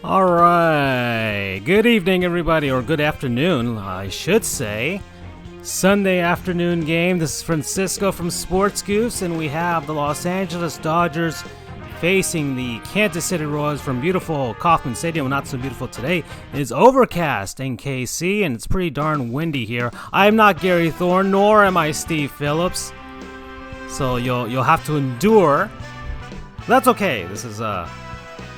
All right. Good evening, everybody, or good afternoon, I should say. Sunday afternoon game. This is Francisco from Sports Goofs, and we have the Los Angeles Dodgers facing the Kansas City Royals from beautiful Kauffman Stadium. Not so beautiful today. It's overcast in KC, and it's pretty darn windy here. I'm not Gary Thorne, nor am I Steve Phillips, so you'll have to endure. That's okay. This is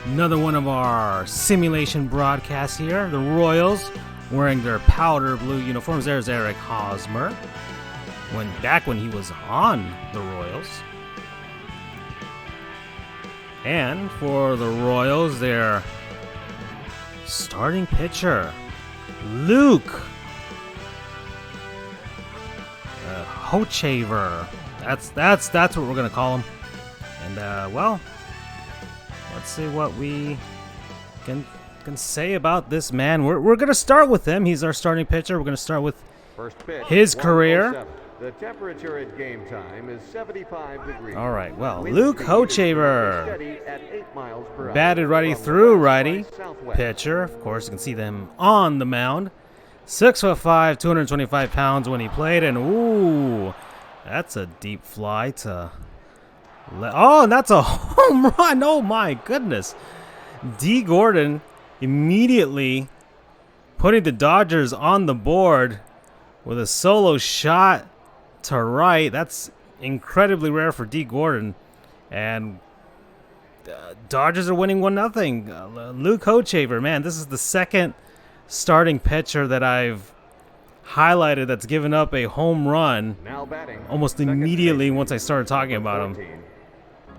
another one of our simulation broadcasts here. The Royals wearing their powder blue uniforms. There's Eric Hosmer. Back when he was on the Royals. And for the Royals, their starting pitcher, Luke Hochevar. That's what we're gonna call him. And well, let's see what we can say about this man. We're going to start with him. He's our starting pitcher. We're going to start with his career. The temperature at game time is 75 degrees. All right, well, Luke Hochevar, batted righty through righty pitcher. Of course, you can see them on the mound. 6'5", 225 pounds when he played. And, ooh, that's a deep fly to... Oh, and that's a home run. Oh, my goodness. D. Gordon immediately putting the Dodgers on the board with a solo shot to right. That's incredibly rare for D. Gordon. And Dodgers are winning 1-0. Luke Hochevar, man, this is the second starting pitcher that I've highlighted that's given up a home run almost immediately once I started talking about him.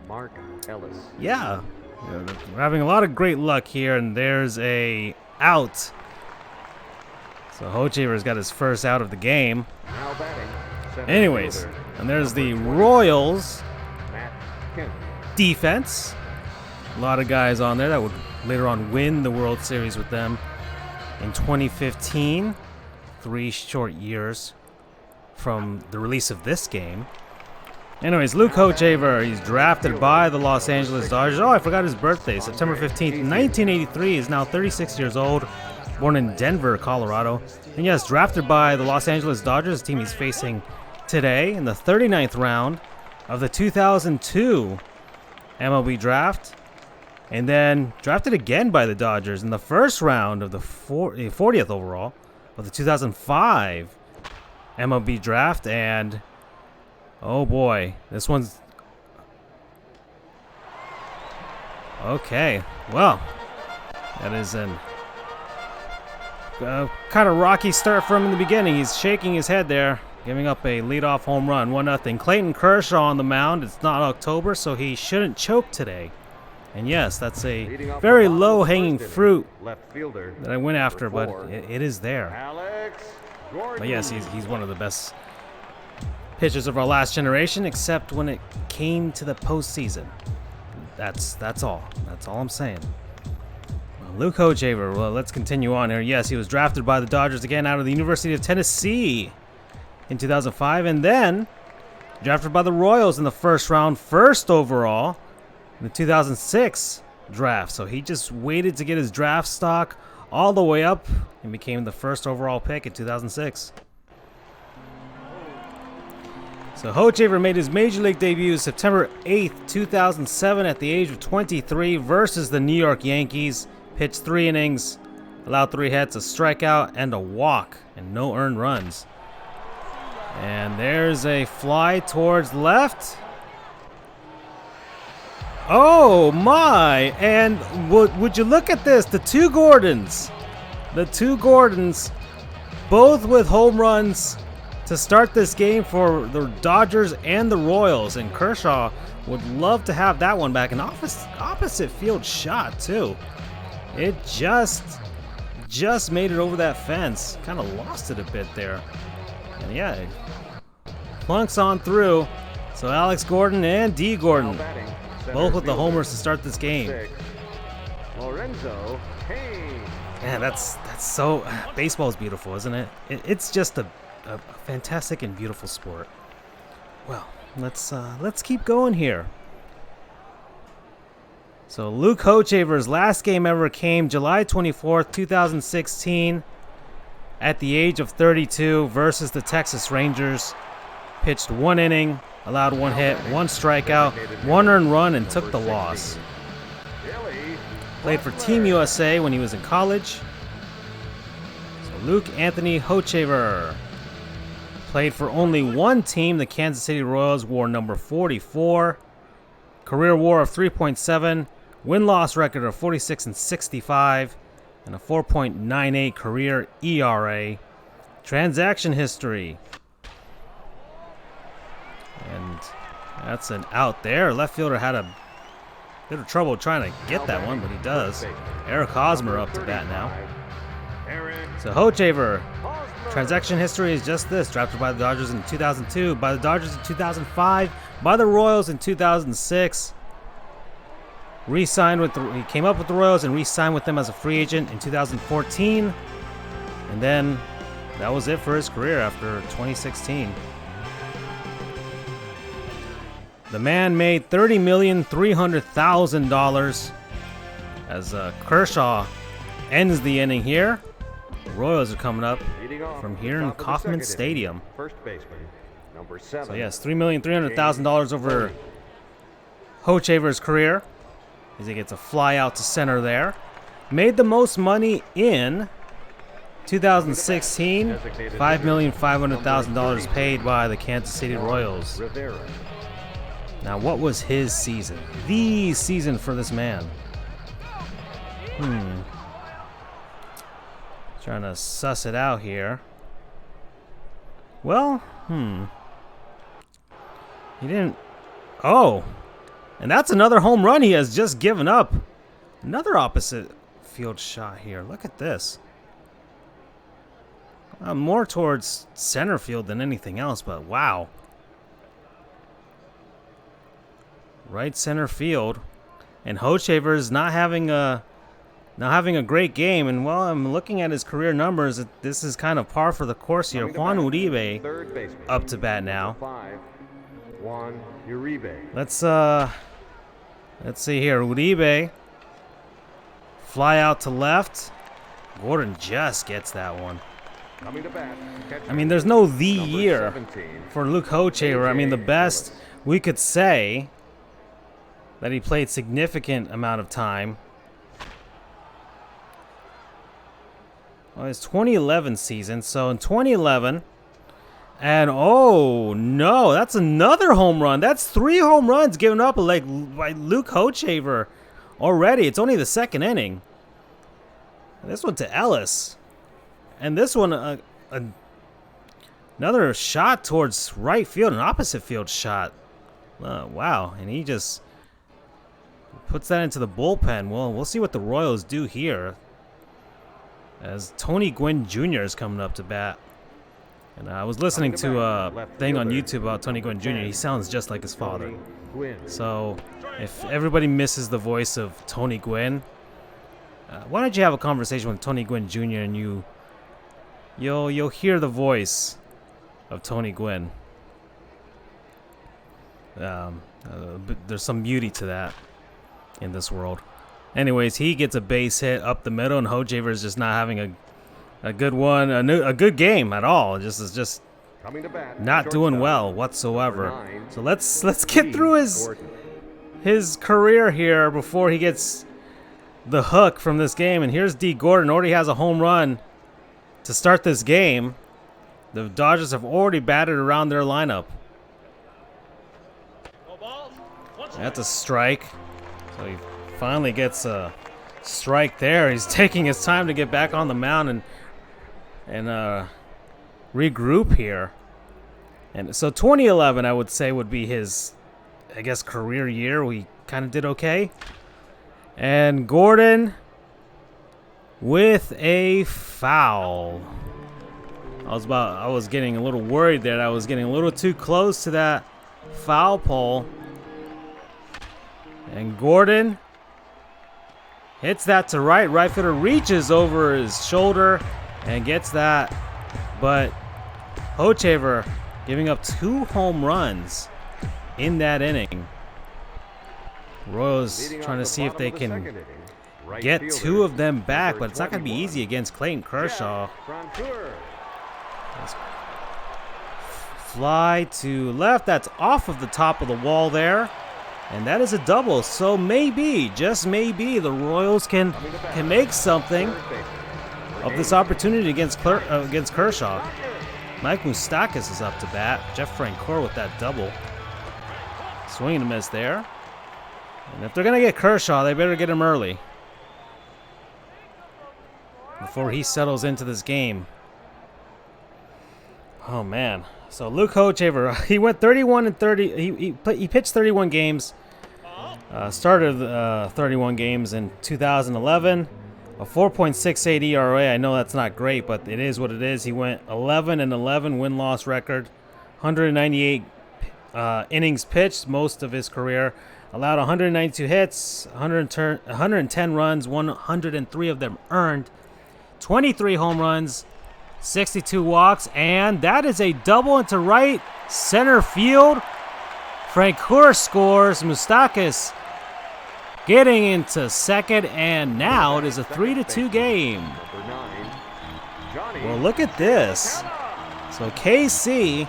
Mark Ellis. Yeah, we're having a lot of great luck here, and there's a out. So Hochevar's got his first out of the game. Anyways, and there's the Royals defense. A lot of guys on there that would later on win the World Series with them in 2015. 3 short years from the release of this game. Anyways, Luke Hochevar, he's drafted by the Los Angeles Dodgers. Oh, I forgot his birthday, September 15th, 1983. He's now 36 years old, born in Denver, Colorado. And yes, drafted by the Los Angeles Dodgers, the team he's facing today in the 39th round of the 2002 MLB draft. And then drafted again by the Dodgers in the first round of the 40th overall of the 2005 MLB draft. And oh boy, this one's... Okay, well, that is an kind of rocky start for him in the beginning. He's shaking his head there, giving up a leadoff home run, 1-0. Clayton Kershaw on the mound. It's not October, so he shouldn't choke today. And yes, that's a very low-hanging fruit that I went after, but it is there. But yes, he's one of the best pitchers of our last generation, except when it came to the postseason. That's all. That's all I'm saying. Well, Luke Hochevar, well, let's continue on here. Yes, he was drafted by the Dodgers again out of the University of Tennessee in 2005, and then drafted by the Royals in the first round, first overall in the 2006 draft. So he just waited to get his draft stock all the way up and became the first overall pick in 2006. So Hochevar made his major league debut September 8th, 2007 at the age of 23 versus the New York Yankees. Pitched 3 innings, allowed 3 hits, a strikeout, and a walk, and no earned runs. And there's a fly towards left. Oh my! And would you look at this? The two Gordons, both with home runs to start this game for the Dodgers and the Royals. And Kershaw would love to have that one back. An opposite field shot too. It just made it over that fence. Kind of lost it a bit there. And yeah, it plunks on through. So Alex Gordon and D. Gordon, both with the homers to start this game. Man, that's so... Baseball is beautiful, isn't it? It's just a fantastic and beautiful sport. Well, let's keep going here. So Luke Hochevar's last game ever came July 24th, 2016 at the age of 32 versus the Texas Rangers. Pitched 1 inning, allowed 1 hit, 1 strikeout, 1 earned run, and took the loss. Played for Team USA when he was in college. So Luke Anthony Hochevar played for only one team, the Kansas City Royals, wore number 44. Career WAR of 3.7, win-loss record of 46-65, and a 4.98 career ERA. Transaction history. And that's an out there. Left fielder had a bit of trouble trying to get that one, but he does. Eric Hosmer up to bat now. So Hochevar, transaction history is just this. Drafted by the Dodgers in 2002, by the Dodgers in 2005, by the Royals in 2006. Re-signed with he came up with the Royals and re-signed with them as a free agent in 2014. And then that was it for his career after 2016. The man made $30,300,000 as Kershaw ends the inning here. The Royals are coming up from here in Kauffman Stadium. First baseman, number 7. So yes, $3,300,000 over Hochevar's career as he gets a fly out to center there. Made the most money in 2016, $5,500,000 paid by the Kansas City Royals. Now, what was his season? The season for this man. Trying to suss it out here. Well, he didn't. Oh, and that's another home run he has just given up. Another opposite field shot here. Look at this. More towards center field than anything else, but wow. Right center field, and Hochevar is not having a great game. And while I'm looking at his career numbers, this is kind of par for the course here. Juan Uribe up to bat now. Juan Uribe. Let's see here. Uribe fly out to left. Gordon just gets that one. I mean, there's no the year for Luke Hochevar. I mean, the best we could say that he played significant amount of time. Well, it's 2011 season, so in 2011, and oh no, that's another home run. That's 3 home runs given up by Luke Hochevar already. It's only the second inning. This one to Ellis, and this one another shot towards right field, an opposite field shot. Wow, and he just puts that into the bullpen. Well, we'll see what the Royals do here, as Tony Gwynn Jr. is coming up to bat. And I was listening to a thing on YouTube about Tony Gwynn Jr. He sounds just like his father. So if everybody misses the voice of Tony Gwynn, why don't you have a conversation with Tony Gwynn Jr. and you'll hear the voice of Tony Gwynn. There's some beauty to that in this world. Anyways, he gets a base hit up the middle, and Hochevar is just not having a good one, a good game at all. Just not doing well whatsoever. So let's get through his career here before he gets the hook from this game. And here's D. Gordon, already has a home run to start this game. The Dodgers have already batted around their lineup. That's a strike. So he finally gets a strike there. He's taking his time to get back on the mound and regroup here. And so 2011, I would say, would be his, I guess, career year. We kind of did okay. And Gordon with a foul. I was getting a little worried there. I was getting a little too close to that foul pole. And Gordon hits that to right. Right fielder reaches over his shoulder and gets that. But Hochevar giving up 2 home runs in that inning. Royals trying to see if they can get two of them back, but it's not going to be easy against Clayton Kershaw. Let's fly to left. That's off of the top of the wall there. And that is a double. So maybe, just maybe, the Royals can make something of this opportunity against Kershaw. Mike Moustakas is up to bat. Jeff Francoeur with that double. Swing and a miss there. And if they're going to get Kershaw, they better get him early before he settles into this game. Oh, man. So Luke Hochevar, he went 31 and 30. He pitched 31 games. Started 31 games in 2011. A 4.68 ERA. I know that's not great, but it is what it is. He went 11 and 11 win-loss record. 198 innings pitched most of his career. Allowed 192 hits, 110 runs, 103 of them earned. 23 home runs, 62 walks, and that is a double into right center field. Francoeur scores. Moustakas getting into second, and now it is a 3-2 game. Well, look at this. So KC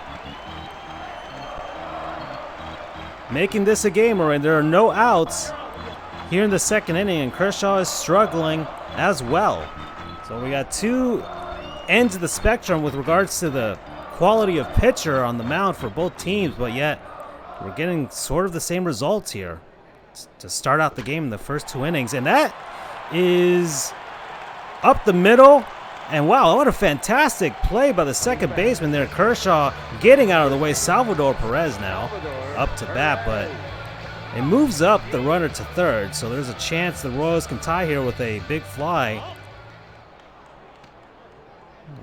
making this a gamer, and there are no outs here in the second inning, and Kershaw is struggling as well. So we got two ends of the spectrum with regards to the quality of pitcher on the mound for both teams, but yet we're getting sort of the same results here to start out the game in the first two innings. And that is up the middle. And wow, what a fantastic play by the second baseman there. Kershaw getting out of the way. Salvador Perez now up to bat, but it moves up the runner to third. So there's a chance the Royals can tie here with a big fly.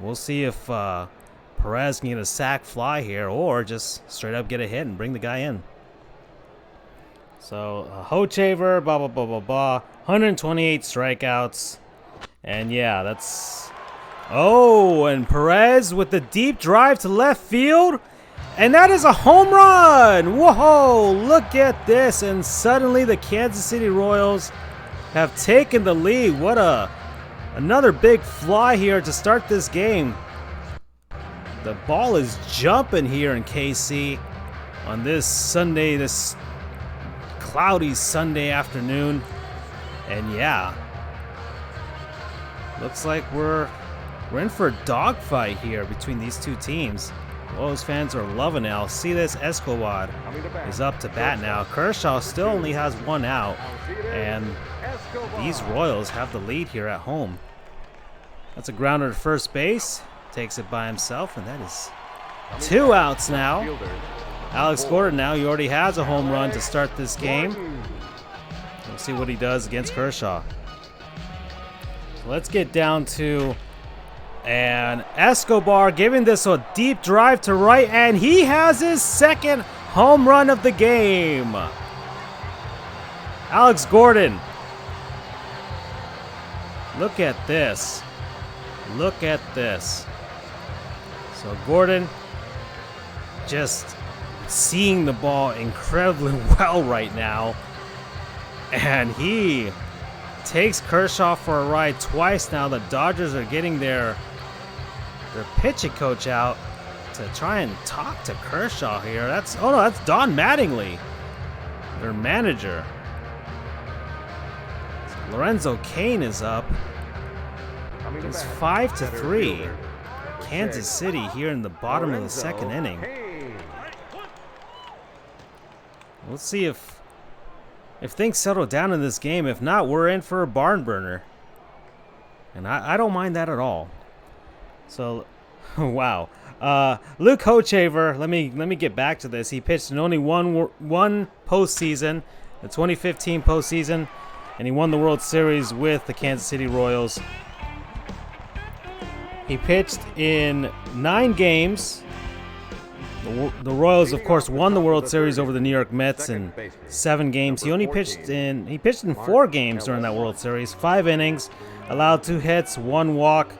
We'll see if Perez can get a sac fly here or just straight up get a hit and bring the guy in. So Hochevar, blah, blah, blah, blah, blah. 128 strikeouts. And yeah, that's... Oh, and Perez with the deep drive to left field. And that is a home run. Whoa, look at this. And suddenly the Kansas City Royals have taken the lead. What another big fly here to start this game. The ball is jumping here in KC on this Sunday, this cloudy Sunday afternoon. And yeah, looks like we're in for a dogfight here between these two teams. Royals fans are loving it. I'll see this. Escobar is up to bat now. Kershaw still only has one out, and these Royals have the lead here at home. That's a grounder to first base. Takes it by himself, and that is two outs now. Alex Gordon now, he already has a home run to start this game. We'll see what he does against Kershaw. So let's get down to and Escobar giving this a deep drive to right, and he has his second home run of the game. Alex Gordon. Look at this. Look at this. So Gordon just seeing the ball incredibly well right now. And he takes Kershaw for a ride twice now. The Dodgers are getting their pitching coach out to try and talk to Kershaw here. That's Don Mattingly, their manager. So Lorenzo Cain is up. It's 5-3. Kansas City here in the bottom of the second inning. Let's see if things settle down in this game. If not, we're in for a barn burner. And I don't mind that at all. So, wow. Luke Hochevar, let me get back to this. He pitched in only one postseason, the 2015 postseason, and he won the World Series with the Kansas City Royals. He pitched in 9 games. The Royals, of course, won the World Series over the New York Mets in 7 games. He pitched in 4 games during that World Series, 5 innings, allowed 2 hits, 1 walk,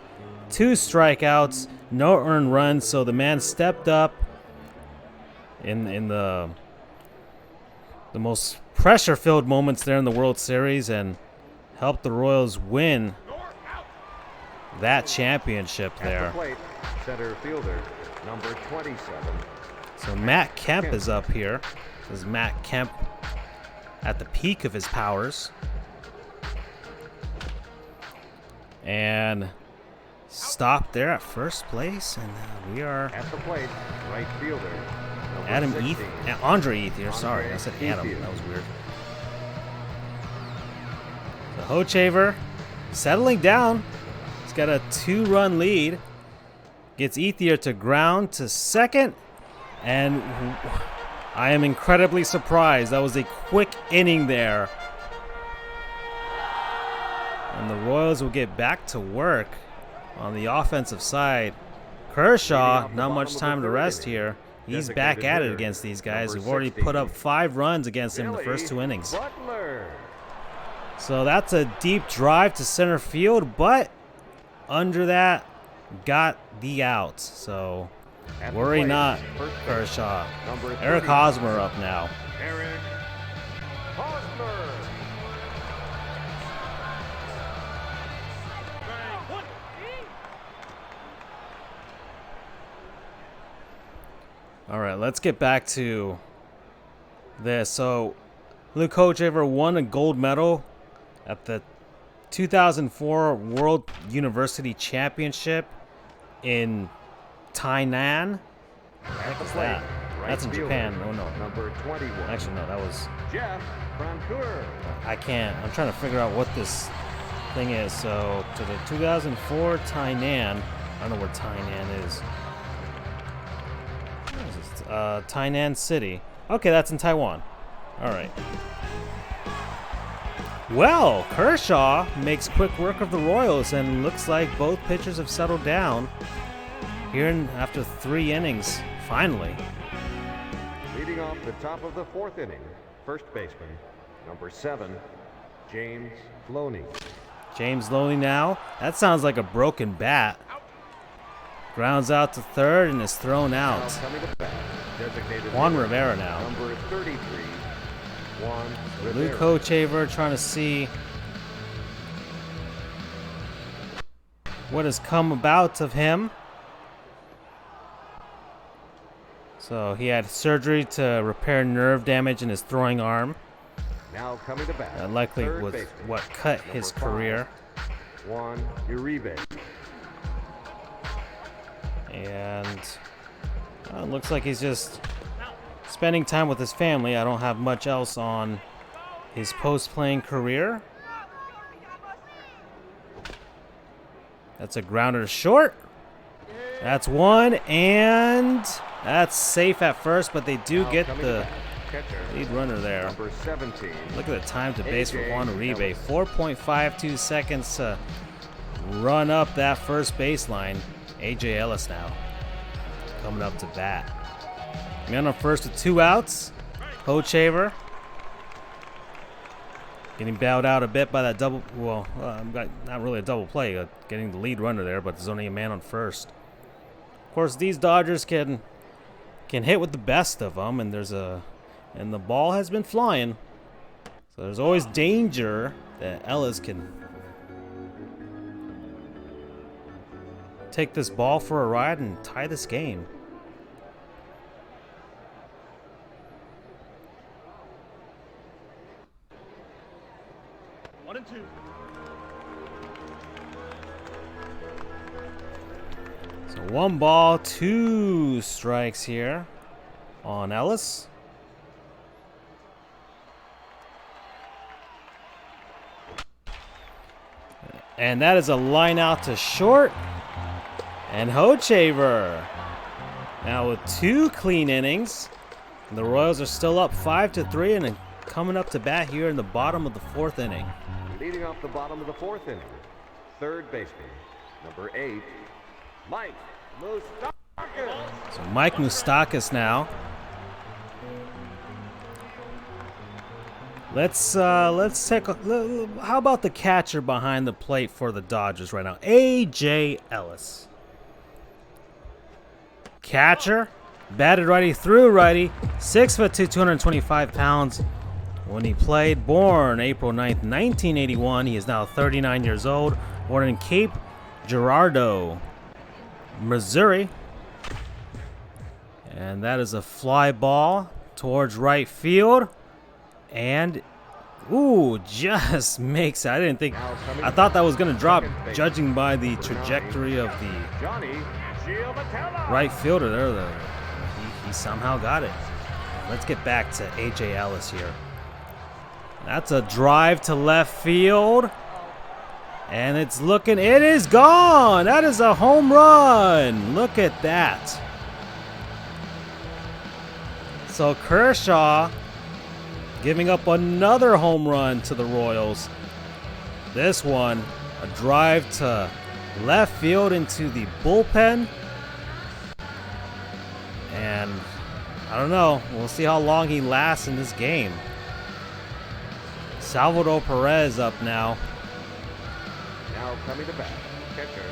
2 strikeouts, no earned runs. So the man stepped up in the most pressure-filled moments there in the World Series and helped the Royals win that championship there. At the plate, center fielder, number 27. So Matt Kemp is up here. This is Matt Kemp at the peak of his powers. And stopped there at first place, and we are At the plate, right fielder, number Adam 16. Eath, Andre Ethier. Sorry, I said Adam. That was weird. So Hochevar settling down. He's got a 2-run lead. Gets Ethier to ground to second, and I am incredibly surprised. That was a quick inning there. And the Royals will get back to work on the offensive side. Kershaw, not much time to rest here. He's back at it against these guys who've already put up 5 runs against him in the first 2 innings. So that's a deep drive to center field, but under that, got the out. So worry not, Kershaw. Eric Hosmer up now. Eric Hosmer. All right, let's get back to this. So Luke Hochevar won a gold medal at the 2004 World University Championship in Tainan. What the heck is that? That's in Japan. Oh, no. Number 21. Actually, no, that was... Jeff Francoeur. I can't. I'm trying to figure out what this thing is. So, to the 2004 Tainan. I don't know where Tainan is. What is this? Tainan City. Okay, that's in Taiwan. All right. Well, Kershaw makes quick work of the Royals, and looks like both pitchers have settled down here after 3 innings, finally. Leading off the top of the 4th inning, first baseman, number 7, James Loney. James Loney now. That sounds like a broken bat. Grounds out to third and is thrown out. Juan Rivera now. Number 33, Juan Rivera. Luke Hochevar trying to see what has come about of him. So he had surgery to repair nerve damage in his throwing arm. Now coming to bat. That likely was what cut his career. Juan Uribe. And it looks like he's just spending time with his family. I don't have much else on his post-playing career. That's a grounder short. That's one, and that's safe at first, but they do get the lead runner there. Number 17. Look at the time to base for Juan Uribe. 4.52 seconds to run up that first baseline. A.J. Ellis now coming up to bat. Man on first with 2 outs. Hochevar getting bailed out a bit by that double. Well, not really a double play. Getting the lead runner there, but there's only a man on first. Of course, these Dodgers can hit with the best of them, and the ball has been flying. So there's always danger that Ellis can take this ball for a ride and tie this game. One and two. So 1 ball, 2 strikes here on Ellis. And that is a line out to short. And Hochevar now with 2 clean innings. And the Royals are still up 5-3 and coming up to bat here in the bottom of the 4th inning. Leading off the bottom of the 4th inning, third baseman, number 8, Mike Moustakas. So Mike Moustakas now. Let's take a, how about the catcher behind the plate for the Dodgers right now? A.J. Ellis. Catcher, batted righty through righty, 6'2", 225 pounds. when he played. Born April 9th, 1981. He is now 39 years old. Born in Cape Girardeau, Missouri. And that is a fly ball towards right field. And, ooh, just makes it. I didn't think, I thought that was going to drop, judging by the trajectory of the right fielder there. He somehow got it. Let's get back to A.J. Ellis here. That's a drive to left field. And it is gone. That is a home run. Look at that. So Kershaw giving up another home run to the Royals. This one, a drive to left field into the bullpen. And I don't know. We'll see how long he lasts in this game. Salvador Perez up now. Now coming to bat, catcher,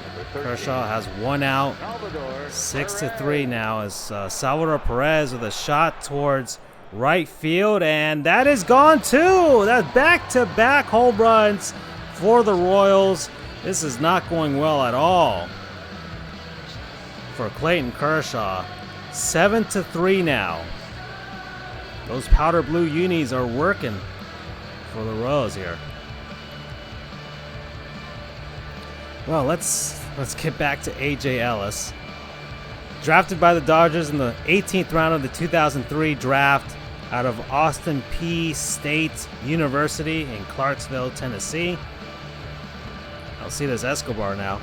number 13. Kershaw has one out. 6-3 now as Salvador Perez with a shot towards right field, and that is gone too. That's back-to-back home runs for the Royals. This is not going well at all for Clayton Kershaw. 7-3 now. Those powder blue unis are working for the Royals here. Well, let's get back to A.J. Ellis. Drafted by the Dodgers in the 18th round of the 2003 draft out of Austin P. State University in Clarksville, Tennessee. Alcides Escobar now.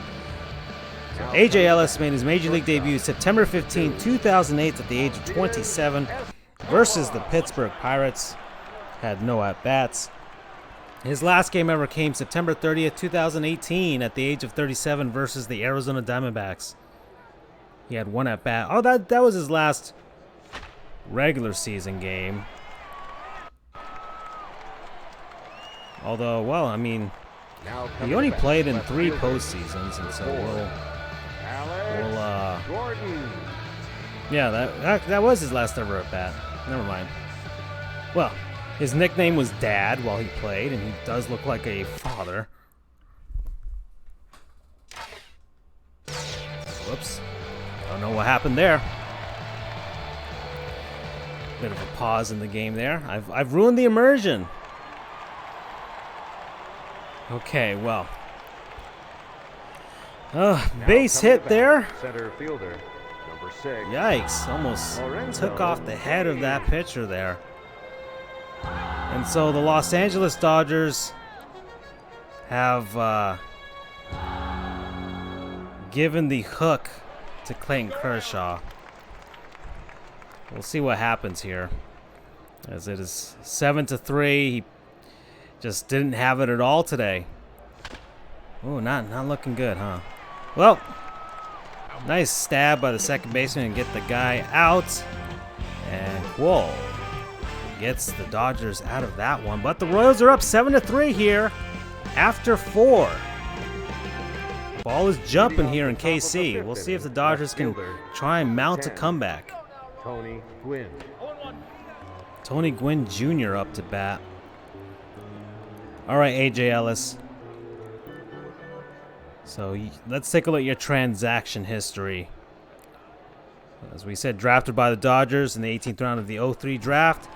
So A.J. Ellis made his Major League debut September 15, 2008 at the age of 27 versus the Pittsburgh Pirates. Had no at-bats. His last game ever came September 30th, 2018 at the age of 37 versus the Arizona Diamondbacks. He had one at-bat. Oh, that was his last regular season game. Although, well, I mean, he only played in 3 postseasons, and so yeah, that was his last ever at-bat. Never mind. Well, his nickname was Dad while he played, and he does look like a father. Whoops. Don't know what happened there. Bit of a pause in the game there. I've ruined the immersion. Okay, well. Base hit there. Center fielder, number 6. Yikes, almost took off the head of that pitcher there. And so the Los Angeles Dodgers have given the hook to Clayton Kershaw. We'll see what happens here, as it is 7-3. He just didn't have it at all today. Oh, not looking good, huh? Well, nice stab by the second baseman and get the guy out. And whoa, gets the Dodgers out of that one. But the Royals are up 7-3 here after 4. Ball is jumping here in KC. We'll see if the Dodgers can try and mount a comeback. Tony Gwynn. Tony Gwynn Jr. up to bat. All right, A.J. Ellis. So let's take a look at your transaction history. As we said, drafted by the Dodgers in the 18th round of the 03 draft.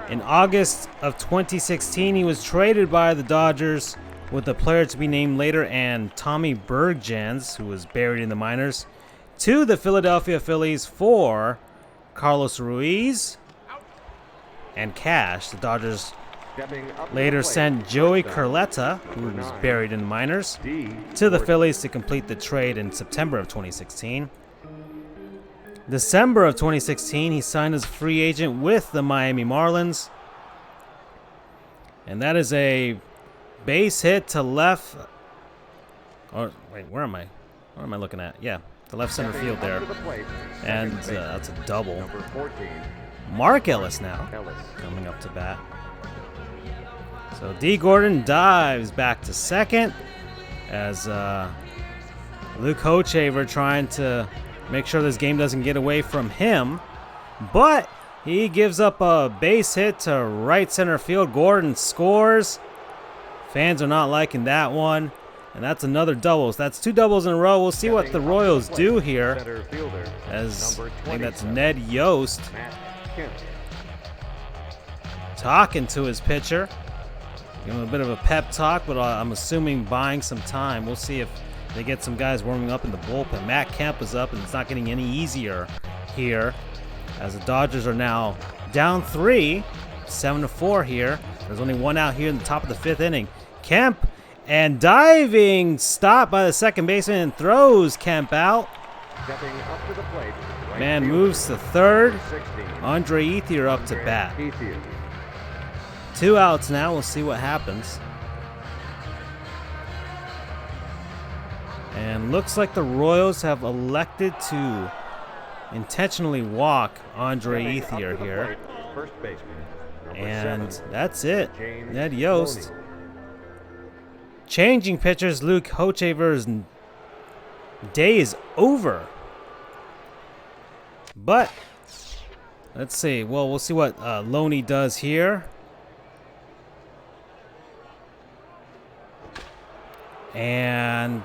In August of 2016, he was traded by the Dodgers with a player to be named later and Tommy Bergjans, who was buried in the minors, to the Philadelphia Phillies for Carlos Ruiz and cash. The Dodgers later sent Joey Curletta, who was buried in the minors, to the Phillies to complete the trade in September of 2016. December of 2016, he signed as a free agent with the Miami Marlins. And that is a base hit to left. Oh, wait, where am I? What am I looking at? Yeah, the left center field there. And that's a double. Mark Ellis now coming up to bat. So D. Gordon dives back to second as Luke Hochevar trying to make sure this game doesn't get away from him. But He gives up a base hit to right center field. Gordon scores. Fans are not liking that one. And that's another double. So that's 2 doubles in a row. We'll see what the Royals do here. As I think that's Ned Yost talking to his pitcher. Give him a bit of a pep talk, but I'm assuming buying some time. We'll see if they get some guys warming up in the bullpen. Matt Kemp is up, and it's not getting any easier here, as the Dodgers are now down 3, 7-4 here. There's only 1 out here in the top of the 5th inning. Kemp, and diving stop by the second baseman, and throws Kemp out. Man moves to third. Andre Ethier up to bat. 2 outs now. We'll see what happens. And looks like the Royals have elected to intentionally walk Andre Ethier here. And that's it. Ned Yost. Changing pitchers. Luke Hochevar's day is over. But let's see. Well, we'll see what Loney does here. And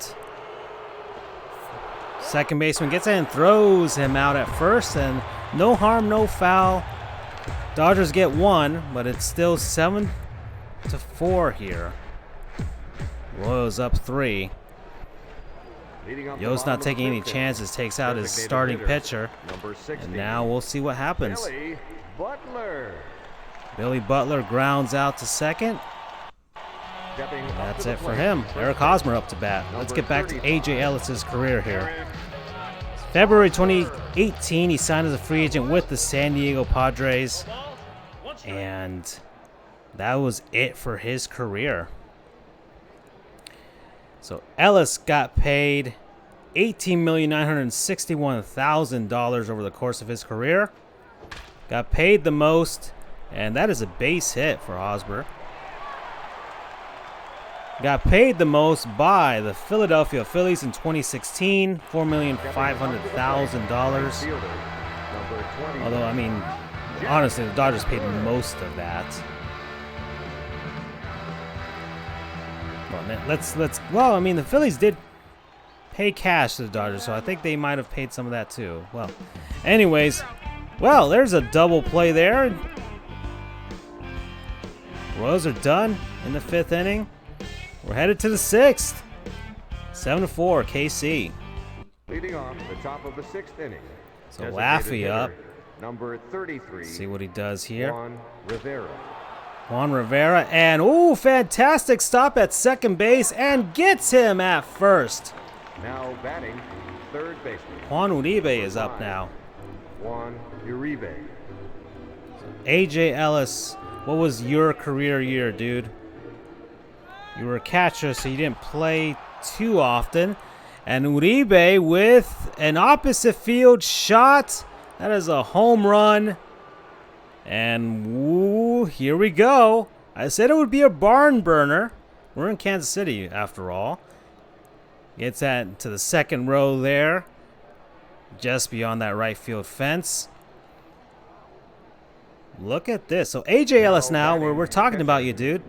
second baseman gets in and throws him out at first, and no harm, no foul. Dodgers get 1, but it's still 7-4 here. Royals up 3. Yost not taking any chances, takes out his starting pitcher. And now we'll see what happens. Billy Butler grounds out to second. That's it for him. Eric Hosmer up to bat. Let's get back to A.J. Ellis's career here. February 2018, he signed as a free agent with the San Diego Padres. And that was it for his career. So Ellis got paid $18,961,000 over the course of his career. Got paid the most, and that is a base hit for Hosmer. Got paid the most by the Philadelphia Phillies in 2016, $4,500,000. Although, I mean, honestly, the Dodgers paid most of that. Well, I mean, the Phillies did pay cash to the Dodgers, so I think they might have paid some of that too. Well, anyways, well, there's a double play there. Royals are done in the 5th inning. We're headed to the 6th. 7-4, KC. Leading off the top of the 6th inning. So Laffey up. Number 33. See what he does here. Juan Rivera, and ooh, fantastic stop at second base, and gets him at first. Now batting, third baseman. Juan Uribe is up now. Juan Uribe. A.J. Ellis, what was your career year, dude? You were a catcher, so you didn't play too often. And Uribe with an opposite field shot. That is a home run. And woo, here we go. I said it would be a barn burner. We're in Kansas City, after all. Gets that to the second row there. Just beyond that right field fence. Look at this. So A.J. Ellis now, we're talking about you, dude.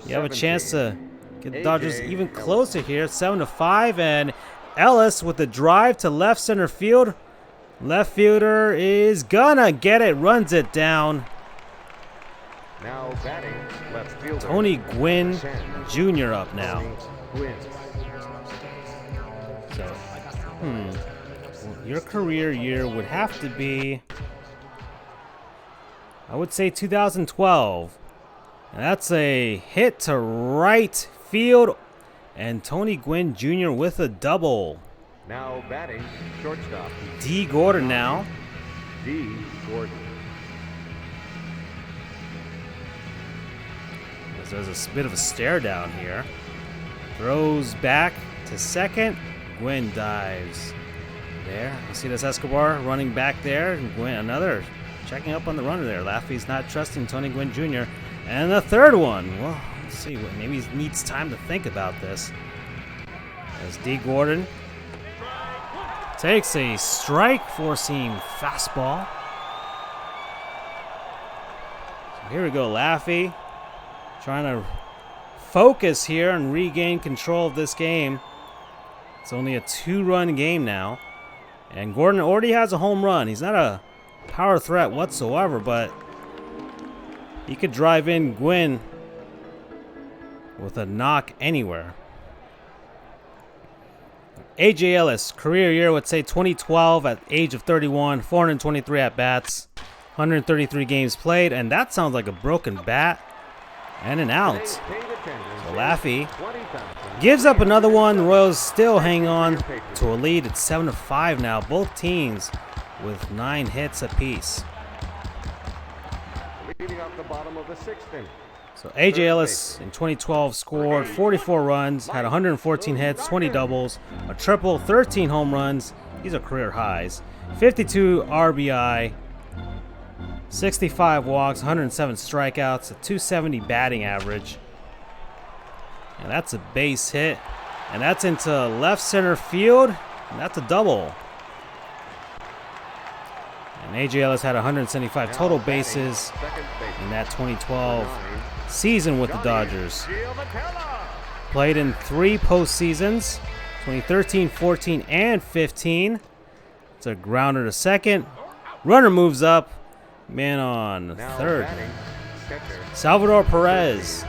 You have a chance to get the Dodgers even closer here. 7-5, and Ellis with the drive to left center field. Left fielder is gonna get it, runs it down. Now batting, left fielder Tony Gwynn Jr. up now. So, well, your career year would have to be, I would say 2012. And that's a hit to right field. And Tony Gwynn Jr. with a double. Now batting, shortstop. D. Gordon now. D. Gordon. There's a bit of a stare down here. Throws back to second. Gwynn dives. There. Alcides Escobar running back there. And Gwynn, another checking up on the runner there. Laffey's not trusting Tony Gwynn Jr. And the third one. Well, let's see. Maybe he needs time to think about this. As D. Gordon takes a strike, four-seam fastball. Here we go, Laffey. Trying to focus here and regain control of this game. It's only a 2-run game now. And Gordon already has a home run. He's not a power threat whatsoever, but he could drive in Gwynn with a knock anywhere. A.J. Ellis, career year, would say 2012 at age of 31, 423 at-bats, 133 games played, and that sounds like a broken bat and an out. So Laffey gives up another one. The Royals still hang on to a lead. It's 7-5 now. Both teams with 9 hits apiece. Leading off the bottom of the 6th inning. So A.J. Ellis in 2012 scored 44 runs, had 114 hits, 20 doubles, a triple, 13 home runs. These are career highs. 52 RBI, 65 walks, 107 strikeouts, a 270 batting average. And that's a base hit. And that's into left center field. And that's a double. And A.J. Ellis had 175 total bases in that 2012 season with the Dodgers. Played in 3 postseasons, 2013, 14, and 15. It's a grounder to second. Runner moves up. Man on third. Salvador Perez.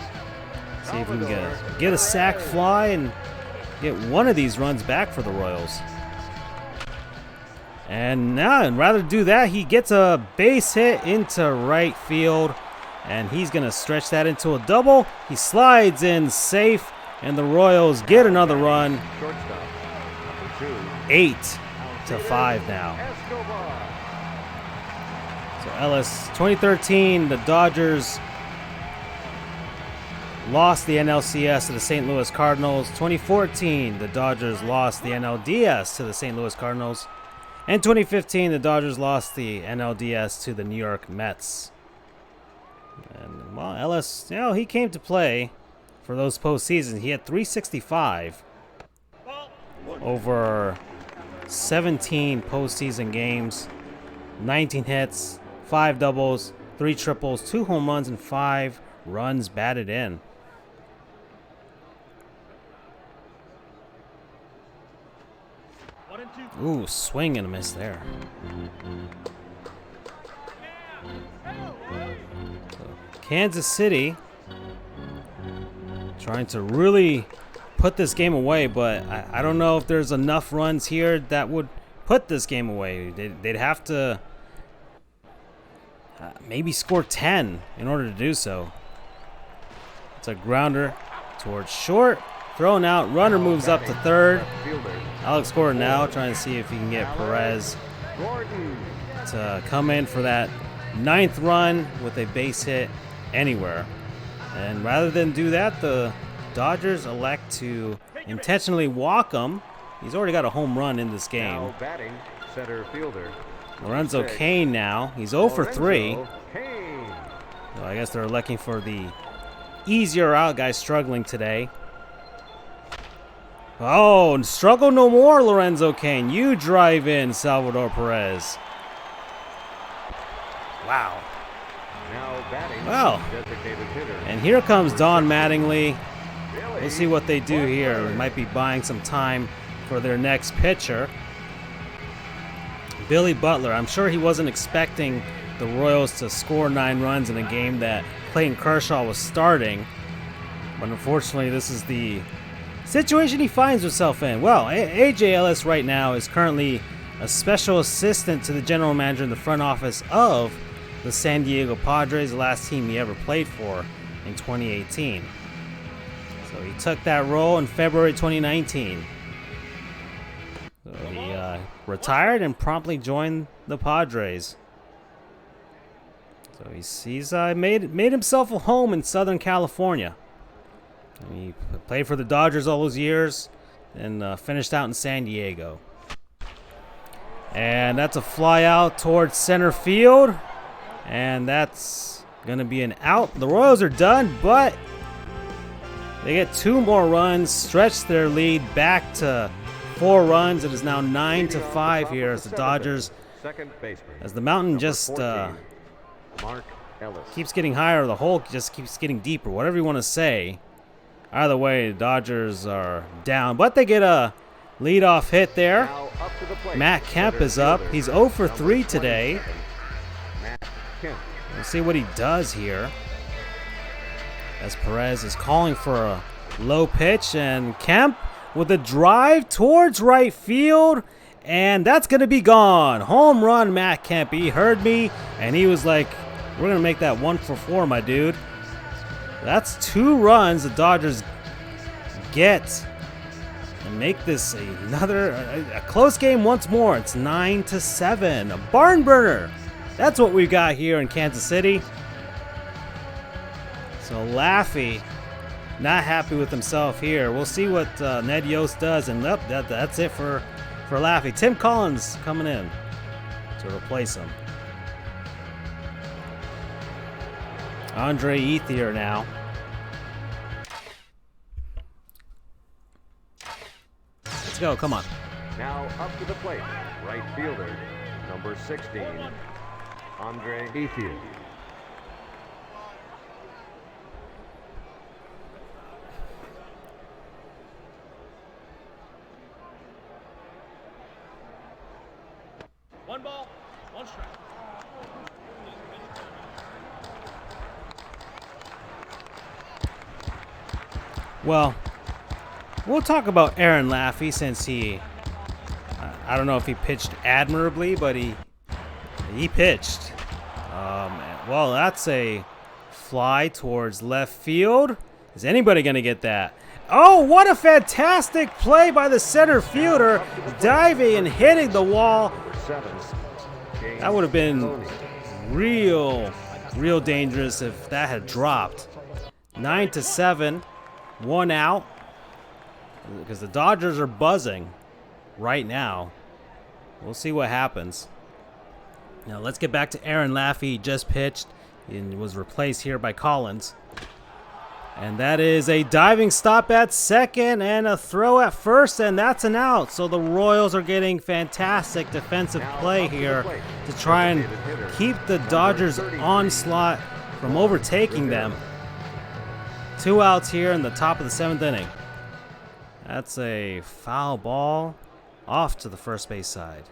See if we can get a sac fly and get one of these runs back for the Royals. And now, and rather do that, he gets a base hit into right field. And he's going to stretch that into a double. He slides in safe, and the Royals get another run. 8-5 now. So Ellis, 2013, the Dodgers lost the NLCS to the St. Louis Cardinals. 2014, the Dodgers lost the NLDS to the St. Louis Cardinals. And 2015, the Dodgers lost the NLDS to the New York Mets. And, well, Ellis, you know, he came to play for those postseasons. He had 365 over 17 postseason games, 19 hits, 5 doubles, 3 triples, 2 home runs, and 5 runs batted in. Ooh, swing and a miss there. Kansas City trying to really put this game away, but I don't know if there's enough runs here that would put this game away. They'd have to maybe score 10 in order to do so. It's a grounder towards short, thrown out, runner moves up to third. Alex Gordon now trying to see if he can get Perez to come in for that 9th run with a base hit anywhere. And rather than do that, the Dodgers elect to intentionally walk him. He's already got a home run in this game. Now batting, center fielder Lorenzo Cain now. He's 0 for 3. Cain. So I guess they're looking for the easier out guy struggling today. Oh, struggle no more, Lorenzo Cain. You drive in, Salvador Perez. Wow. Now batting, Wow. designated hitter. And here comes Don Mattingly. We'll see what they do here. We might be buying some time for their next pitcher. Billy Butler. I'm sure he wasn't expecting the Royals to score 9 runs in a game that Clayton Kershaw was starting. But unfortunately, this is the situation he finds himself in. Well, A.J. Ellis right now is currently a special assistant to the general manager in the front office of the San Diego Padres, the last team he ever played for in 2018. So he took that role in February 2019. So he retired and promptly joined the Padres. So he's made himself a home in Southern California. And he played for the Dodgers all those years and finished out in San Diego. And that's a fly out towards center field. And that's going to be an out. The Royals are done, but they get 2 more runs, stretch their lead back to 4 runs. It is now 9-5 here as the Dodgers, Second baseman. as the Mountain just Mark Ellis. keeps getting higher, the hole just keeps getting deeper, whatever you want to say. Either way, the Dodgers are down, but they get a leadoff hit there. Now up to the plate. Matt Kemp is up. He's 0 for 3 today. Matt Kemp. We'll see what he does here. As Perez is calling for a low pitch, and Kemp with a drive towards right field, and that's going to be gone. Home run, Matt Kemp. He heard me, and he was like, we're going to make that 1 for 4, my dude. That's 2 runs the Dodgers get and make this another a close game once more. It's 9-7. A barn burner. That's what we've got here in Kansas City. So Laffey not happy with himself here. We'll see what Ned Yost does, and that's it for Laffey. Tim Collins coming in to replace him. Andre Ethier now. Let's go, come on. Now up to the plate, right fielder, number 16, Andre Ethier. One ball, one strike. Well, we'll talk about Aaron Laffey since he, I don't know if he pitched admirably, but he pitched. Well, that's a fly towards left field. Is anybody going to get that? Oh, what a fantastic play by the center fielder, diving and hitting the wall. That would have been real dangerous if that had dropped. 9-7, 1 out, because the Dodgers are buzzing right now. We'll see what happens. Now let's get back to Aaron Laffey. He just pitched and was replaced here by Collins. And that is a diving stop at second and a throw at first, and that's an out. So the Royals are getting fantastic defensive play here to try and keep the Dodgers' onslaught from overtaking them. 2 outs here in the top of the 7th inning. That's a foul ball off to the first base side.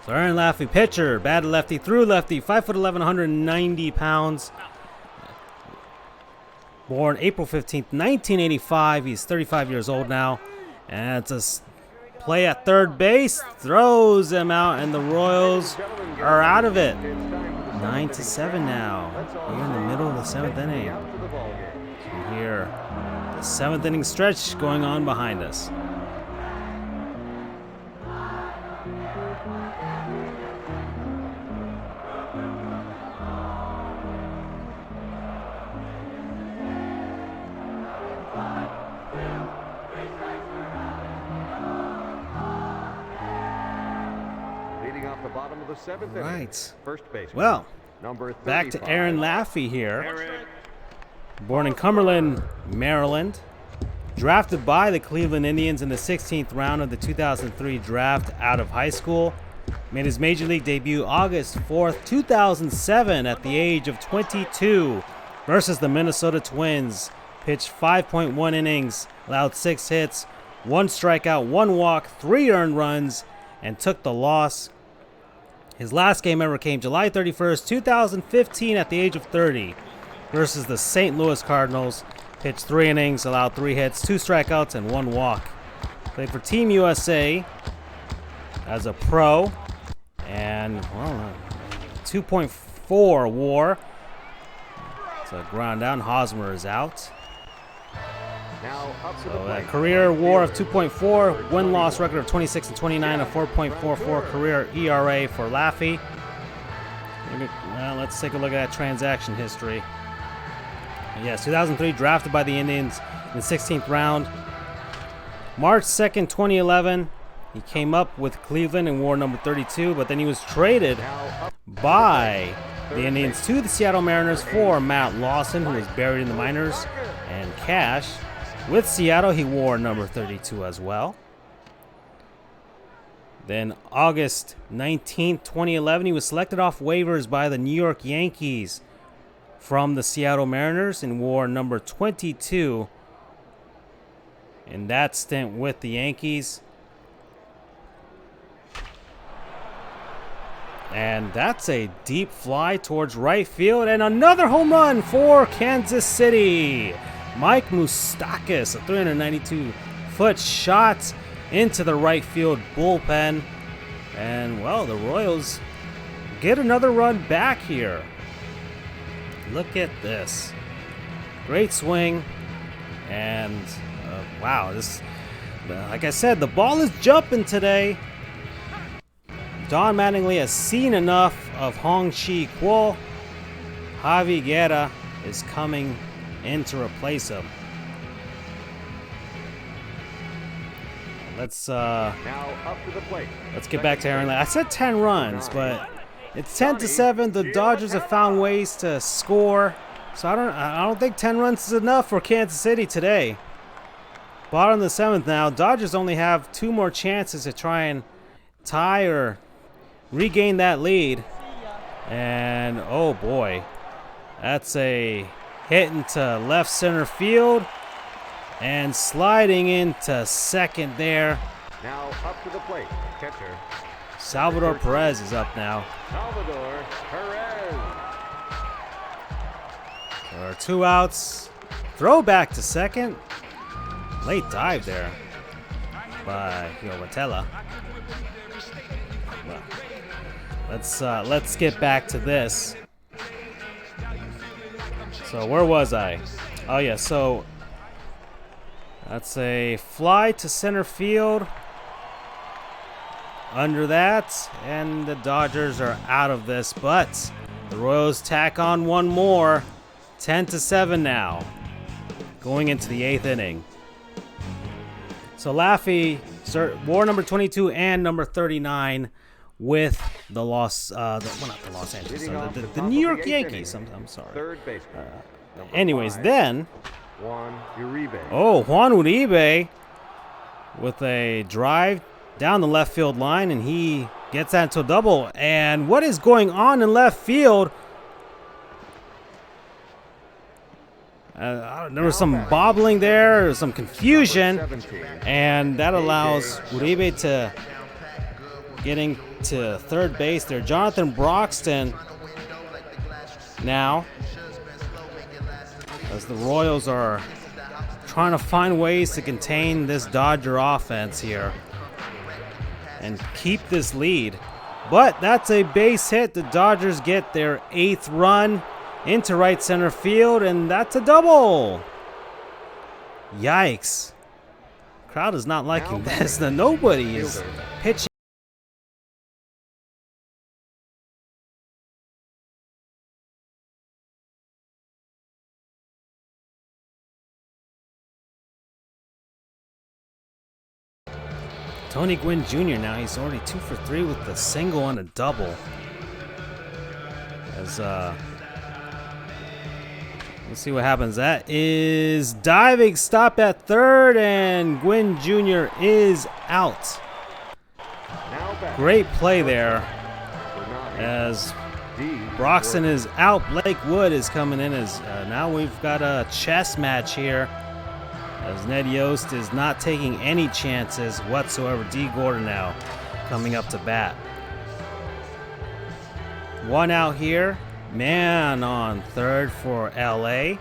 So Aaron Laffey, pitcher, batted lefty, threw lefty, 5'11", 190 pounds. Born April 15th, 1985. He's 35 years old now. And it's a play at third base. Throws him out, and the Royals are out of it. 9-7 now. Here in the middle of the 7th inning. You can hear the 7th inning stretch going on behind us. The bottom of the 7th inning. Right. First base. Well, number back to Aaron Laffey here. Born in Cumberland, Maryland. Drafted by the Cleveland Indians in the 16th round of the 2003 draft out of high school. Made his major league debut August 4th, 2007 at the age of 22 versus the Minnesota Twins. Pitched 5.1 innings, allowed 6 hits, 1 strikeout, 1 walk, 3 earned runs, and took the loss. His last game ever came July 31st, 2015 at the age of 30 versus the St. Louis Cardinals. Pitched 3 innings, allowed 3 hits, 2 strikeouts, and 1 walk. Played for Team USA as a pro, and, well, 2.4 WAR. It's a ground down. Hosmer is out. Now up to So the a plate. career WAR of 2.4, win-loss record of 26-29, a 4.44 career ERA for Laffey. Well, let's take a look at that transaction history. Yes, 2003, drafted by the Indians in the 16th round. March 2nd, 2011, he came up with Cleveland and wore number 32, but then he was traded by the Indians to the Seattle Mariners for Matt Lawson, who was buried in the minors, and cash. With Seattle, he wore number 32 as well. Then August 19th, 2011, he was selected off waivers by the New York Yankees from the Seattle Mariners and wore number 22 in that stint with the Yankees. And that's a deep fly towards right field and another home run for Kansas City. Mike Moustakas, a 392-foot shot into the right field bullpen. And, well, the Royals get another run back here. Look at this. Great swing. And, wow, this, like I said, the ball is jumping today. Don Mattingly has seen enough of Hong Chi Kuo. Javi Guerra is coming in to replace him. Let's Now up to the plate. let's get back to Aaron. I said 10 runs, but it's 10-7. The Dodgers have found ways to score, so I don't think 10 runs is enough for Kansas City today. Bottom of the 7th now. Dodgers only have 2 more chances to try and tie or regain that lead. And oh boy, that's a hit into left center field. And sliding into second there. Now up to the plate. Catcher. Salvador Perez is up now. Salvador Perez. There are 2 outs. Throw back to second. Late dive there by Watella. Well, let's get back to this. So where was I? Oh yeah, so that's a fly to center field. Under that, and the Dodgers are out of this, but the Royals tack on one more. 10-7 now, going into the 8th inning. So Laffey wore number 22 and number 39 with the well, not the Los Angeles, the New York Yankees. I'm sorry. Third baseman. Anyways, then Juan Uribe. Oh, Juan Uribe with a drive down the left field line, and he gets that into a double. And what is going on in left field? There was some bobbling there, some confusion, and that allows Uribe to getting to third base there. Jonathan Broxton now, as the Royals are trying to find ways to contain this Dodger offense here and keep this lead. But that's a base hit. The Dodgers get their 8th run into right center field, and that's a double. Yikes. Crowd is not liking this. Nobody is pitching. Tony Gwynn Jr. now, he's already 2 for 3 with the single and a double. As let's see what happens. That is diving stop at third, and Gwynn Jr. is out. Great play there. As Broxton is out, Blake Wood is coming in. As now we've got a chess match here, as Ned Yost is not taking any chances whatsoever. D. Gordon now coming up to bat. 1 out here. Man on third for LA.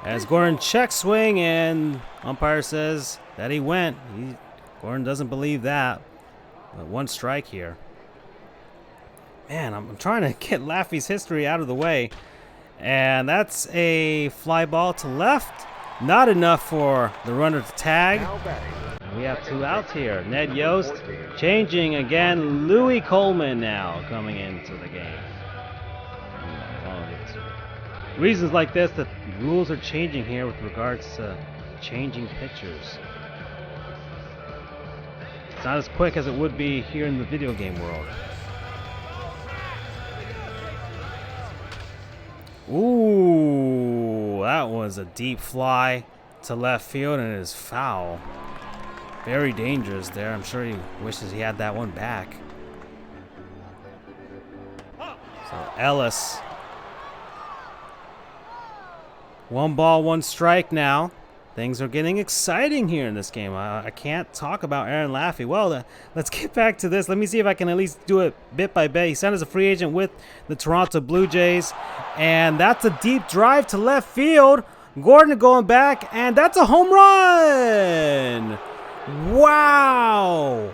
As Gordon checks swing, and umpire says that he went. Gordon doesn't believe that. But 1 strike here. Man, I'm trying to get Laffey's history out of the way. And that's a fly ball to left. Not enough for the runner to tag. We have 2 outs here. Ned Yost changing again. Louis Coleman now coming into the game. Reasons like this that rules are changing here with regards to changing pitchers. It's not as quick as it would be here in the video game world. Ooh, that was a deep fly to left field, and it is foul. Very dangerous there. I'm sure he wishes he had that one back. So Ellis. 1 ball, 1 strike now. Things are getting exciting here in this game. I can't talk about Aaron Laffey. Well, let's get back to this. Let me see if I can at least do it bit by bit. He signed as a free agent with the Toronto Blue Jays. And that's a deep drive to left field. Gordon going back, and that's a home run. Wow.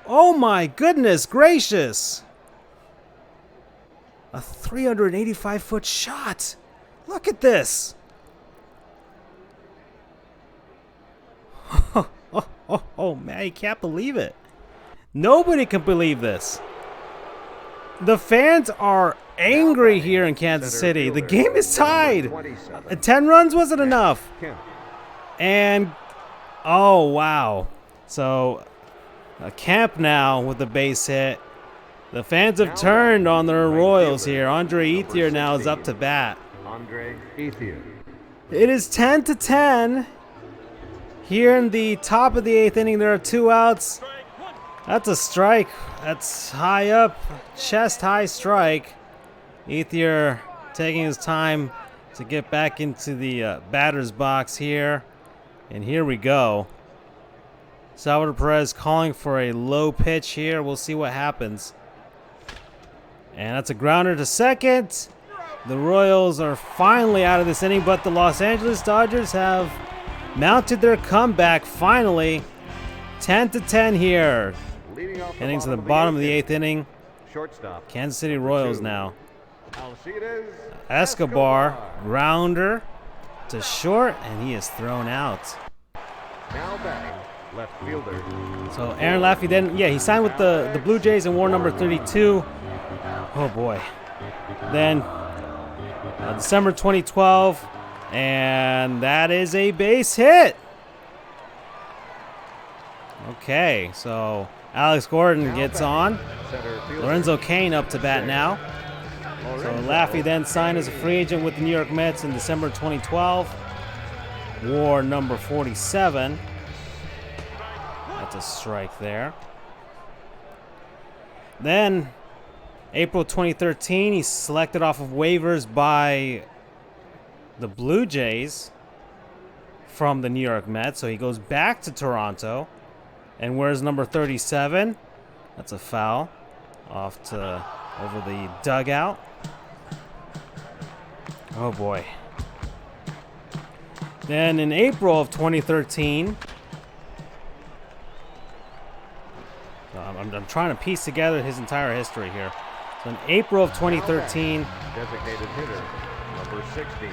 Oh, my goodness gracious. A 385-foot shot. Look at this. Oh, man, you can't believe it. Nobody can believe this. The fans are angry here in Kansas City. The game is tied. 10 runs wasn't enough. And, oh, wow. So, Kemp now with the base hit. The fans have turned on their Royals here. Andre Ethier now is up to bat. It is 10-10. Here in the top of the 8th inning, there are 2 outs. That's a strike. That's high up, chest high strike. Ethier taking his time to get back into the batter's box here. And here we go. Salvador Perez calling for a low pitch here. We'll see what happens. And that's a grounder to second. The Royals are finally out of this inning, but the Los Angeles Dodgers have mounted their comeback finally. 10-10 here. Heading to the bottom of the 8th inning. Kansas City Royals now. Escobar, grounder to short, and he is thrown out. Now batting, left fielder. So Aaron Laffey then, he signed with the Blue Jays and wore number 32. Oh boy. Then December 2012, and that is a base hit. Okay, so Alex Gordon gets on. Lorenzo Cain up to bat now. So Laffey then signed as a free agent with the New York Mets in December 2012. Wore number 47. That's a strike there. Then April 2013, he's selected off of waivers by the Blue Jays from the New York Mets. So he goes back to Toronto and wears number 37. That's a foul off to over the dugout. Oh boy. Then in April of 2013, I'm trying to piece together his entire history here. So in April of 2013, Designated hitter, number 16.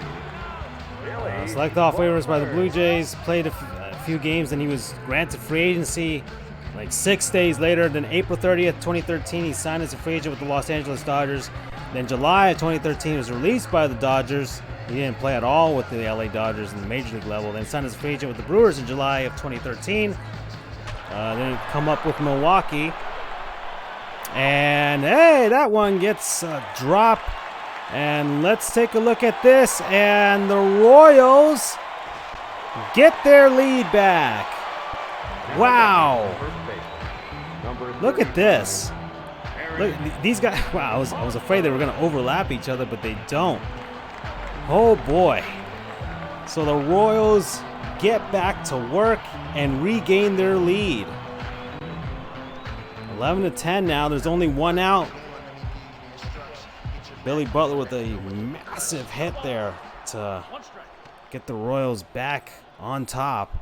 selected off waivers by the Blue Jays, played a few games, and he was granted free agency like 6 days later. Then April 30th, 2013, he signed as a free agent with the Los Angeles Dodgers. Then July of 2013, he was released by the Dodgers. He didn't play at all with the LA Dodgers in the Major League level. Then signed as a free agent with the Brewers in July of 2013. Then come up with Milwaukee. And hey, that one gets a drop. And let's take a look at this. And the Royals get their lead back. Wow. Look at this. Look, these guys. Wow, I was afraid they were going to overlap each other, but they don't. Oh boy. So the Royals get back to work and regain their lead. 11-10 now. There's only 1 out. Billy Butler with a massive hit there to get the Royals back on top.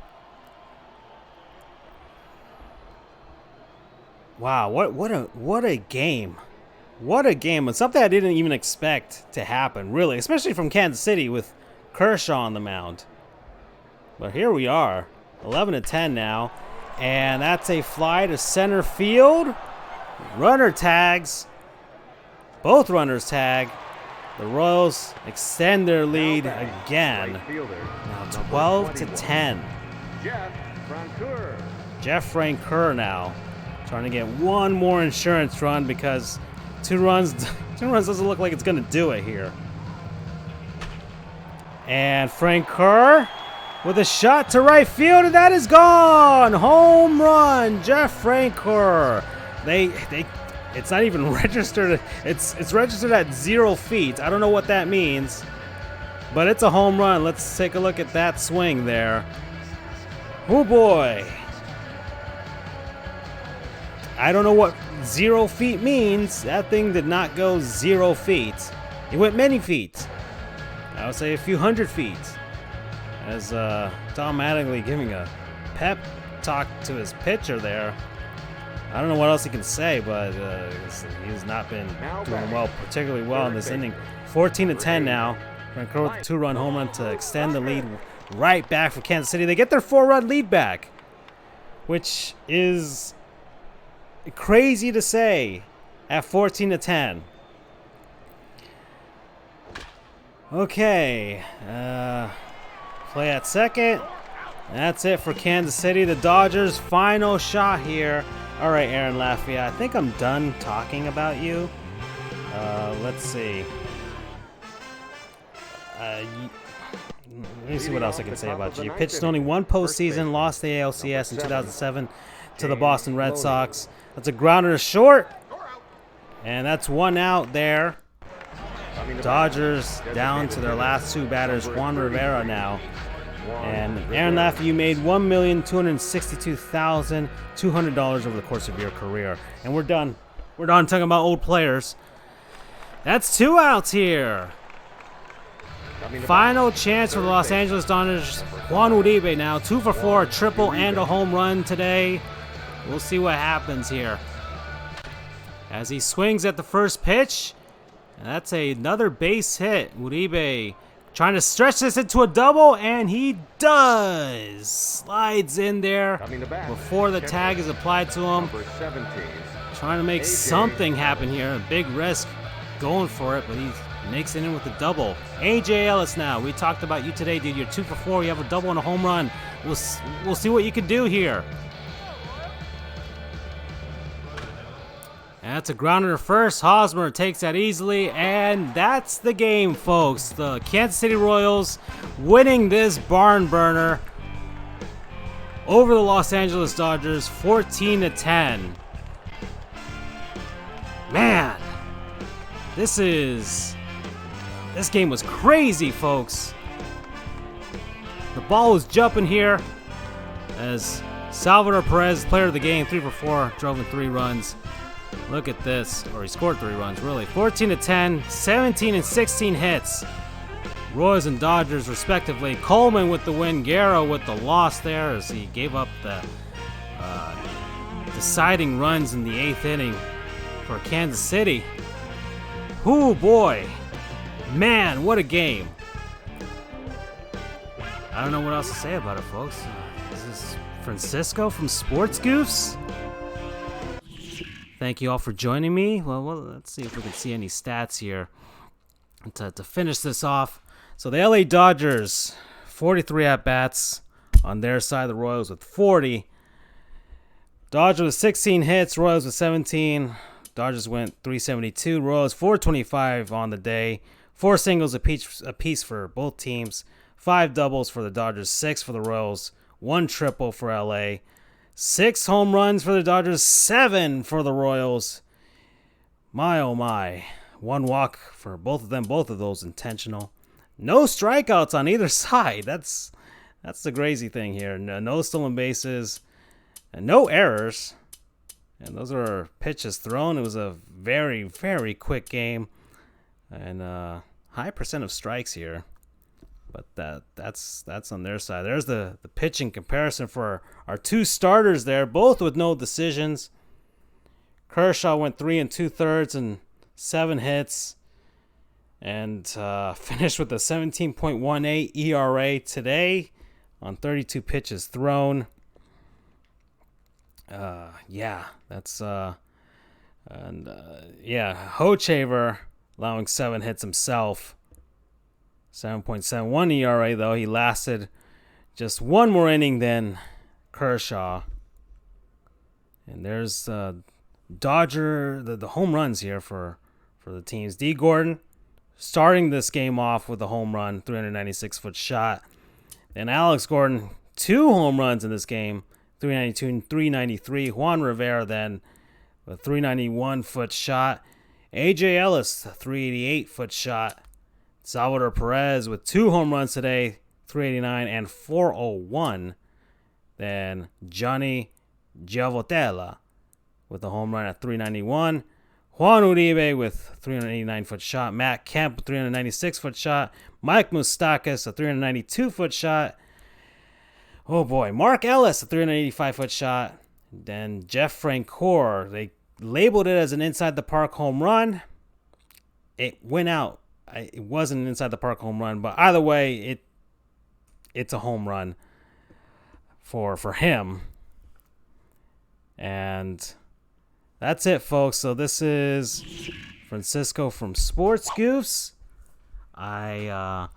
Wow, what a game. What a game. And something I didn't even expect to happen, really, especially from Kansas City with Kershaw on the mound. But here we are, 11-10 now, and that's a fly to center field. Runner tags. Both runners tag. The Royals extend their lead again. Now 12-10. Jeff Francoeur now trying to get one more insurance run because two runs doesn't look like it's going to do it here. And Francoeur with a shot to right field, and that is gone. Home run, Jeff Francoeur. It's not even registered. It's registered at 0 feet. I don't know what that means, but it's a home run. Let's take a look at that swing there. Oh boy. I don't know what 0 feet means. That thing did not go 0 feet. It went many feet. I would say a few hundred feet. As Tom Mattingly giving a pep talk to his pitcher there. I don't know what else he can say, but he's not been doing particularly well in this inning. 14-10 now. Vancouver with a 2-run home run to extend the lead right back for Kansas City. They get their 4-run lead back, which is crazy to say at 14-10. Okay, play at second. That's it for Kansas City. The Dodgers' final shot here. All right, Aaron Lafayette, I think I'm done talking about you. Let's see. Let me see what else I can say about you. You pitched only one postseason, lost the ALCS in 2007 to the Boston Red Sox. That's a grounder to short, and that's 1 out there. Dodgers down to their last 2 batters, Juan Rivera now. And Aaron Lafayette, you made $1,262,200 over the course of your career. And we're done. We're done talking about old players. That's 2 outs here. Final chance for the Los Angeles Dodgers. Juan Uribe now 2 for 4, a triple and a home run today. We'll see what happens here. As he swings at the first pitch. And that's another base hit. Uribe trying to stretch this into a double, and he does. Slides in there before the tag is applied to him. Trying to make something happen here. A big risk going for it, but he makes it in with a double. A.J. Ellis now. We talked about you today, dude. You're 2 for 4. You have a double and a home run. We'll see what you can do here. And that's a grounder to first. Hosmer takes that easily, and that's the game, folks. The Kansas City Royals winning this barn burner over the Los Angeles Dodgers, 14-10. Man, this game was crazy, folks. The ball was jumping here as Salvador Perez, player of the game, 3 for 4, drove in 3 runs. Look at this, or he scored 3 runs, really. 14-10, 17 and 16 hits. Royals and Dodgers, respectively. Coleman with the win, Guerra with the loss there as he gave up the deciding runs in the 8th inning for Kansas City. Ooh, boy. Man, what a game. I don't know what else to say about it, folks. This is Francisco from Sports Goofs. Thank you all for joining me. Well, let's see if we can see any stats here to finish this off. So the LA Dodgers, 43 at-bats on their side. The Royals with 40. Dodgers with 16 hits. Royals with 17. Dodgers went 372. Royals 425 on the day. 4 singles apiece for both teams. 5 doubles for the Dodgers. 6 for the Royals. 1 triple for LA. 6 home runs for the Dodgers, 7 for the Royals. My, oh my. 1 walk for both of them, both of those intentional. No strikeouts on either side. That's the crazy thing here. No stolen bases, and no errors. And those are pitches thrown. It was a very, very quick game. And high percent of strikes here. But that's on their side. There's the pitching comparison for our 2 starters there, both with no decisions. Kershaw went 3 2/3 and 7 hits, and finished with a 17.18 ERA today on 32 pitches thrown. Hochevar allowing 7 hits himself. 7.71 ERA, though. He lasted just 1 more inning than Kershaw. And there's Dodger, the home runs here for the teams. D. Gordon starting this game off with a home run, 396-foot shot. And Alex Gordon, 2 home runs in this game, 392 and 393. Juan Rivera then a 391-foot shot. A.J. Ellis, a 388-foot shot. Salvador Perez with 2 home runs today, 389 and 401. Then Johnny Giavotella with a home run at 391. Juan Uribe with 389-foot shot. Matt Kemp, 396-foot shot. Mike Moustakas, a 392-foot shot. Oh boy, Mark Ellis, a 385-foot shot. Then Jeff Francoeur, they labeled it as an inside-the-park home run. It went out. It wasn't an inside-the-park home run, but either way, it's a home run for him. And that's it, folks. So this is Francisco from Sports Goofs. Glad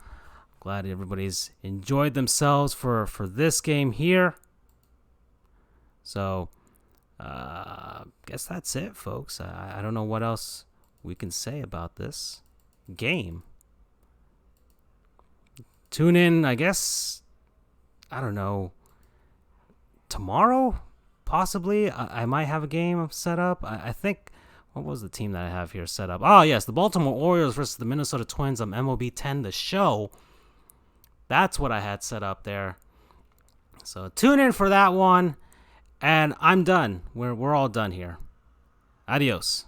everybody's enjoyed themselves for this game here. So, guess that's it, folks. I don't know what else we can say about this game. Tune in, I guess, I don't know, tomorrow, possibly. I might have a game set up. I think, what was the team that I have here set up? Oh, yes, the Baltimore Orioles versus the Minnesota Twins on MLB 10, the show. That's what I had set up there. So tune in for that one. And I'm done. We're all done here. Adios.